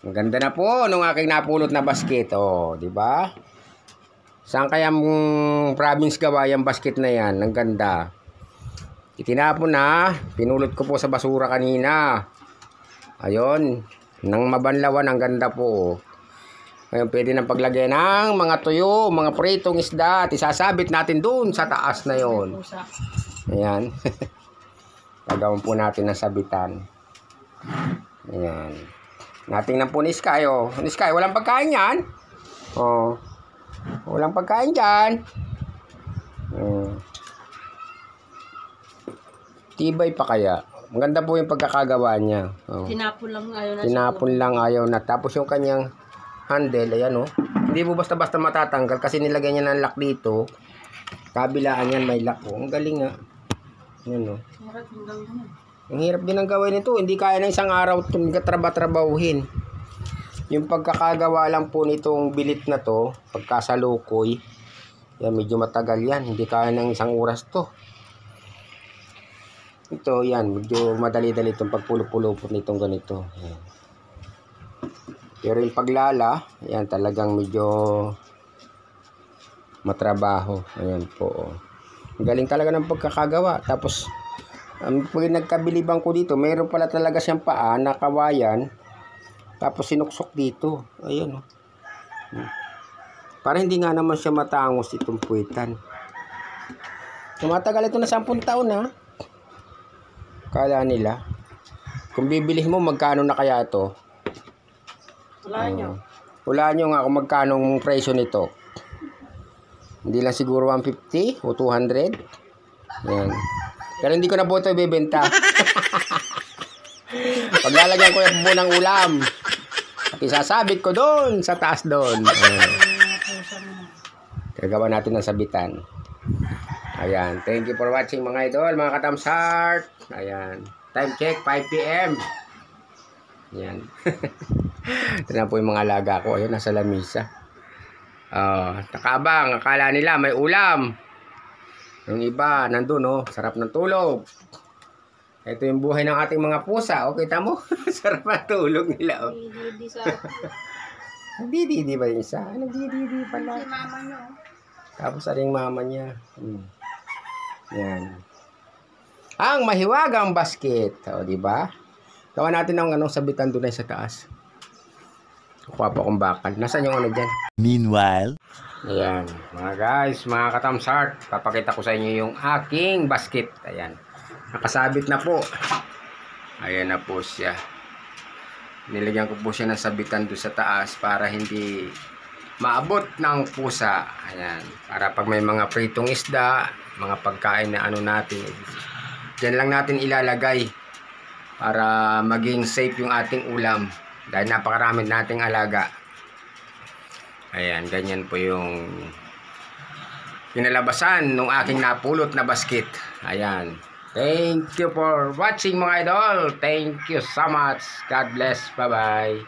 Ang ganda na po nung aking napulot na basket. Oh, di ba? Saan kaya mong province gawa yung basket na yan? Ang ganda. Itinapon na. Pinulot ko po sa basura kanina. Ayun. Nang mabanlawan, ang ganda po. Ngayon, pwede nang paglagay ng mga tuyo, mga pritong isda. At isasabit natin dun sa taas na yon. Ayan. Pagawin po natin ng sabitan. Ayan. Natingnan po ni Sky. Oh. Ni Sky, walang pagkain yan. Oh. Walang pagkain dyan. Tibay pa kaya. Maganda po yung pagkakagawa niya. Oh. Tinapon lang ayaw na. Tinapon lang ayaw na. Tapos yung kanyang handle, ayan oh. Hindi po basta-basta matatanggal kasi nilagay niya ng lock dito. Kabilaan yan may lock oh. Ang galing nga. Ayan oh. Ang hirap din ang gawin nito. Hindi kaya na isang araw itong katraba-trabahuhin. Yung pagkakagawa lang po nitong bilit na to, pagkasalukoy, yan, medyo matagal yan. Hindi kaya ng isang oras to. Ito, yan, medyo madali-dali itong pagpulupulupot nitong ganito. Yan. Pero yung paglala, yan, talagang medyo matrabaho. Ayan po. Ang galing talaga ng pagkakagawa. Tapos, pag nagkabilibang ko dito, mayroon pala talaga siyang paa na kawayan. Tapos sinuksok dito. Ayan o. Para hindi nga naman siya matangos itong puwitan. Tumatagal ito na 10 taon na. Kala nila. Kung bibilhin mo, magkano na kaya ito? Wala nyo. Wala nyo nga kung magkano ang presyo nito. Hindi lang siguro 150 o 200. Ayan. Pero hindi ko na po ito ibibenta. Paglalagyan ko na po ng ulam. At isasabit ko doon sa taas doon. Gagawa natin ng sabitan. Ayan. Thank you for watching mga idol, mga ka-thumbs heart. Ayan. Time check, 5 PM. Ayan. Ito na po yung mga alaga ko. Ayun, nasa lamisa. Nakabang. Akala nila may ulam. Yung iba, nandun, oh. Sarap ng tulog. Ito yung buhay ng ating mga pusa. O, kita mo? Sarap ang tulog nila, oh. Hindi sa... Nagdididi ba yung isa? Nagdididi pala. Si mama nyo. Tapos aring mama niya. Yan. Ang mahiwagang basket. O, diba? Gawa natin ng anong sabitan doon sa taas. Kuha pa akong bakal. Nasaan yung ano dyan? Meanwhile. Ayan. Mga guys, mga ka-thumbs heart, papakita ko sa inyo yung aking basket. Ayan. Nakasabit na po. Ayan na po siya. Nilagyan ko po siya ng sabitan doon sa taas para hindi maabot ng pusa. Ayan. Para pag may mga pritong isda, mga pagkain na ano natin, dyan lang natin ilalagay para maging safe yung ating ulam. Dahil napakarami nating alaga. Ayan, ganyan po yung pinalabasan ng aking napulot na basket. Ayan. Thank you for watching mga idol. Thank you so much. God bless. Bye-bye.